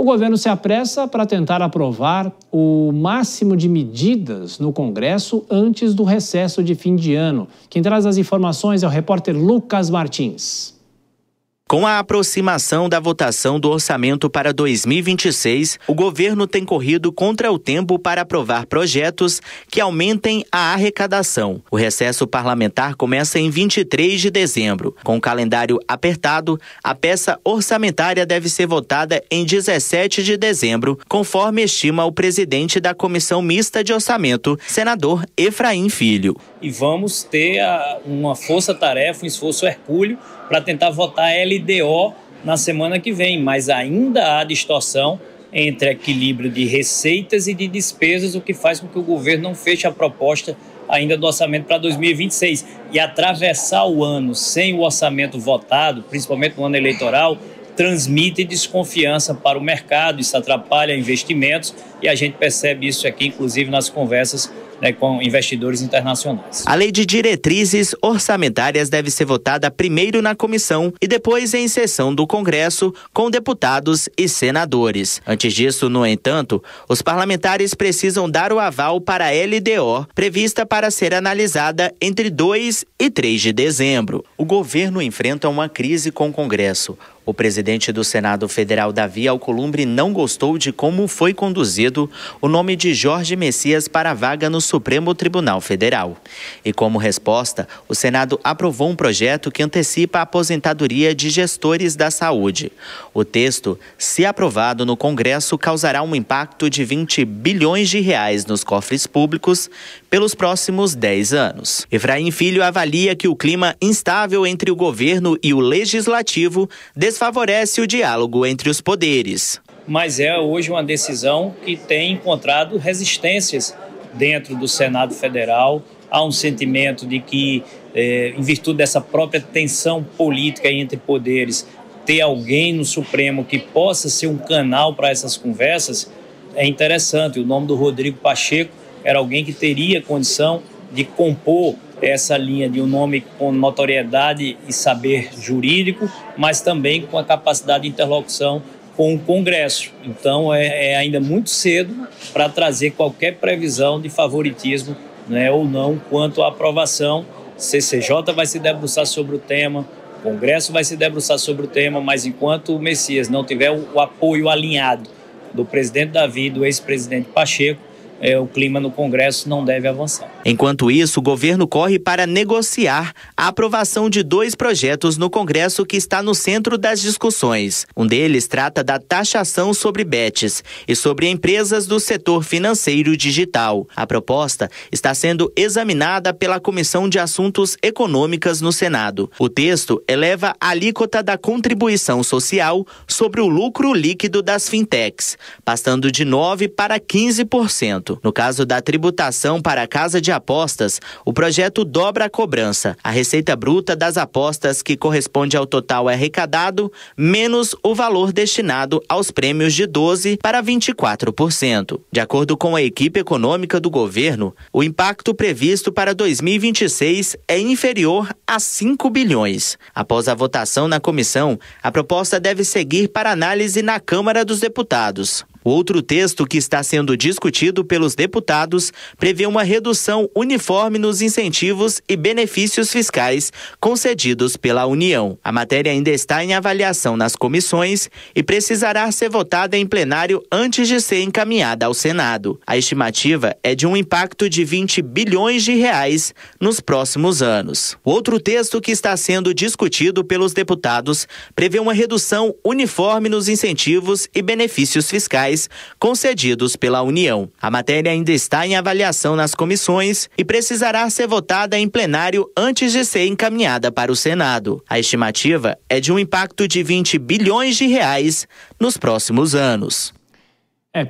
O governo se apressa para tentar aprovar o máximo de medidas no Congresso antes do recesso de fim de ano. Quem traz as informações é o repórter Lucas Martins. Com a aproximação da votação do orçamento para 2026, o governo tem corrido contra o tempo para aprovar projetos que aumentem a arrecadação. O recesso parlamentar começa em 23 de dezembro. Com o calendário apertado, a peça orçamentária deve ser votada em 17 de dezembro, conforme estima o presidente da Comissão Mista de Orçamento, senador Efraim Filho. E vamos ter uma força-tarefa, um esforço hercúleo para tentar votar a LDO na semana que vem, mas ainda há distorção entre equilíbrio de receitas e de despesas, o que faz com que o governo não feche a proposta ainda do orçamento para 2026. E atravessar o ano sem o orçamento votado, principalmente no ano eleitoral, transmite desconfiança para o mercado, isso atrapalha investimentos e a gente percebe isso aqui, inclusive nas conversas com investidores internacionais. A lei de diretrizes orçamentárias deve ser votada primeiro na comissão e depois em sessão do Congresso com deputados e senadores. Antes disso, no entanto, os parlamentares precisam dar o aval para a LDO, prevista para ser analisada entre 2 e 3 de dezembro. O governo enfrenta uma crise com o Congresso. O presidente do Senado Federal, Davi Alcolumbre, não gostou de como foi conduzido o nome de Jorge Messias para a vaga no Supremo Tribunal Federal. E como resposta, o Senado aprovou um projeto que antecipa a aposentadoria de gestores da saúde. O texto, se aprovado no Congresso, causará um impacto de 20 bilhões de reais nos cofres públicos pelos próximos 10 anos. Efraim Filho avalia que o clima instável entre o governo e o legislativo desfavorece o diálogo entre os poderes. Mas é hoje uma decisão que tem encontrado resistências dentro do Senado Federal. Há um sentimento de que, em virtude dessa própria tensão política entre poderes, ter alguém no Supremo que possa ser um canal para essas conversas é interessante. O nome do Rodrigo Pacheco era alguém que teria condição de compor essa linha de um nome com notoriedade e saber jurídico, mas também com a capacidade de interlocução com o Congresso. Então é ainda muito cedo para trazer qualquer previsão de favoritismo, ou não quanto à aprovação. CCJ vai se debruçar sobre o tema, o Congresso vai se debruçar sobre o tema, mas enquanto o Messias não tiver o apoio alinhado do presidente Davi e do ex-presidente Pacheco, o clima no Congresso não deve avançar. Enquanto isso, o governo corre para negociar a aprovação de 2 projetos no Congresso que está no centro das discussões. Um deles trata da taxação sobre bets e sobre empresas do setor financeiro digital. A proposta está sendo examinada pela Comissão de Assuntos Econômicas no Senado. O texto eleva a alíquota da contribuição social sobre o lucro líquido das fintechs, passando de 9% para 15%. No caso da tributação para a casa de apostas, o projeto dobra a cobrança, a receita bruta das apostas, que corresponde ao total arrecadado, menos o valor destinado aos prêmios, de 12% para 24%. De acordo com a equipe econômica do governo, o impacto previsto para 2026 é inferior a 5 bilhões. Após a votação na comissão, a proposta deve seguir para análise na Câmara dos Deputados. O outro texto que está sendo discutido pelos deputados prevê uma redução uniforme nos incentivos e benefícios fiscais concedidos pela União. A matéria ainda está em avaliação nas comissões e precisará ser votada em plenário antes de ser encaminhada ao Senado. A estimativa é de um impacto de 20 bilhões de reais nos próximos anos. O outro texto que está sendo discutido pelos deputados prevê uma redução uniforme nos incentivos e benefícios fiscais concedidos pela União. A matéria ainda está em avaliação nas comissões e precisará ser votada em plenário antes de ser encaminhada para o Senado. A estimativa é de um impacto de 20 bilhões de reais nos próximos anos.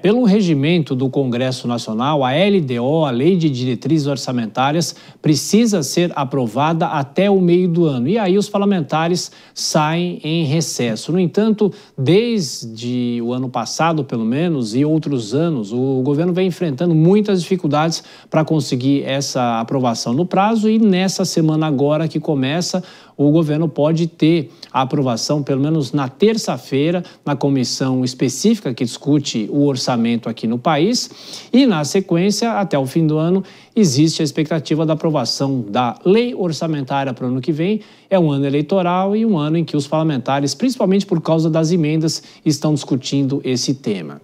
Pelo regimento do Congresso Nacional, a LDO, a Lei de Diretrizes Orçamentárias, precisa ser aprovada até o meio do ano. E aí os parlamentares saem em recesso. No entanto, desde o ano passado, pelo menos, e outros anos, o governo vem enfrentando muitas dificuldades para conseguir essa aprovação no prazo. E nessa semana agora que começa, o governo pode ter a aprovação, pelo menos na terça-feira, na comissão específica que discute o orçamento aqui no país. E, na sequência, até o fim do ano, existe a expectativa da aprovação da lei orçamentária para o ano que vem. É um ano eleitoral e um ano em que os parlamentares, principalmente por causa das emendas, estão discutindo esse tema.